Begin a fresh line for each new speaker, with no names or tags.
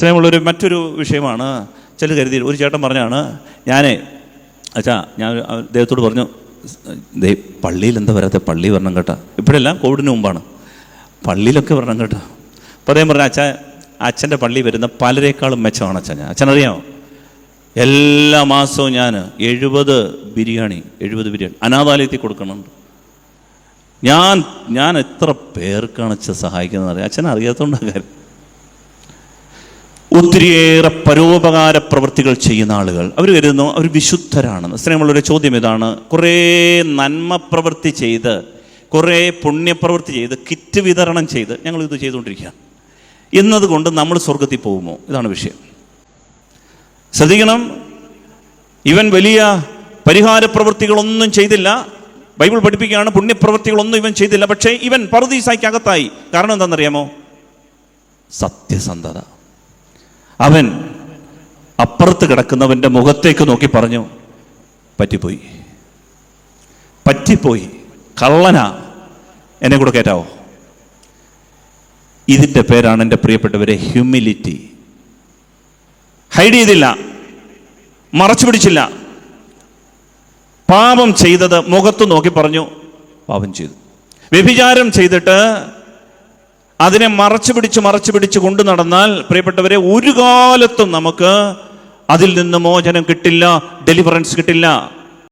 സ്നേഹമുള്ളൊരു മറ്റൊരു വിഷയമാണ്. ചില കരുതി ഒരു ചേട്ടൻ പറഞ്ഞാണ്, അച്ഛാ ഞാൻ അദ്ദേഹത്തോട് പറഞ്ഞു, പള്ളിയിൽ എന്താ വരാത്ത, പള്ളി വരണം കേട്ടോ. ഇപ്പോഴെല്ലാം കോവിഡിന് മുമ്പാണ്, പള്ളിയിലൊക്കെ വരണം കേട്ടോ. അപ്പോൾ അദ്ദേഹം പറഞ്ഞു, അച്ഛൻ്റെ പള്ളി വരുന്ന പലരേക്കാളും മെച്ചമാണ് അച്ഛനറിയാമോ, എല്ലാ മാസവും ഞാൻ 70 ബിരിയാണി അനാഥാലയത്തിൽ കൊടുക്കണുണ്ട്. ഞാൻ എത്ര പേർക്കാണ് അച്ഛൻ സഹായിക്കുന്നത് അറിയാം. അച്ഛൻ അറിയാത്തതുകൊണ്ടാണ് കാര്യം. ഒത്തിരിയേറെ പരോപകാര പ്രവൃത്തികൾ ചെയ്യുന്ന ആളുകൾ അവർ കരുതുന്നു അവർ വിശുദ്ധരാണെന്ന്. സ്നേഹമുള്ളൊരു ചോദ്യം ഇതാണ്, കുറേ നന്മ പ്രവൃത്തി ചെയ്ത്, കുറേ പുണ്യപ്രവൃത്തി ചെയ്ത്, കിറ്റ് വിതരണം ചെയ്ത് ഞങ്ങളിത് ചെയ്തുകൊണ്ടിരിക്കുകയാണ് എന്നതുകൊണ്ട് നമ്മൾ സ്വർഗത്തിൽ പോകുമോ? ഇതാണ് വിഷയം. ശ്രദ്ധിക്കണം, ഇവൻ വലിയ പരിഹാര പ്രവൃത്തികളൊന്നും ചെയ്തില്ല. ബൈബിൾ പഠിപ്പിക്കുകയാണ്, പുണ്യപ്രവൃത്തികളൊന്നും ഇവൻ ചെയ്തില്ല. പക്ഷേ ഇവൻ പറുദീസായ്ക്കകത്തായി. കാരണം എന്താണെന്നറിയാമോ? സത്യസന്ധത. അവൻ അപ്പുറത്ത് കിടക്കുന്നവൻ്റെ മുഖത്തേക്ക് നോക്കി പറഞ്ഞു, പറ്റിപ്പോയി, കള്ളനാ, എന്നെ കൂടെ കയറ്റാവോ? ഇതിൻ്റെ പേരാണ് എൻ്റെ പ്രിയപ്പെട്ടവരെ ഹ്യൂമിലിറ്റി. ഹൈഡ് ചെയ്തില്ല, മറച്ചു പിടിച്ചില്ല. പാപം ചെയ്തത് മുഖത്ത് നോക്കി പറഞ്ഞു പാപം ചെയ്തു. വ്യഭിചാരം ചെയ്തിട്ട് അതിനെ മറച്ചു പിടിച്ച് കൊണ്ടു നടന്നാൽ പ്രിയപ്പെട്ടവരെ ഒരു കാലത്തും നമുക്ക് അതിൽ നിന്ന് മോചനം കിട്ടില്ല, ഡെലിവറൻസ് കിട്ടില്ല.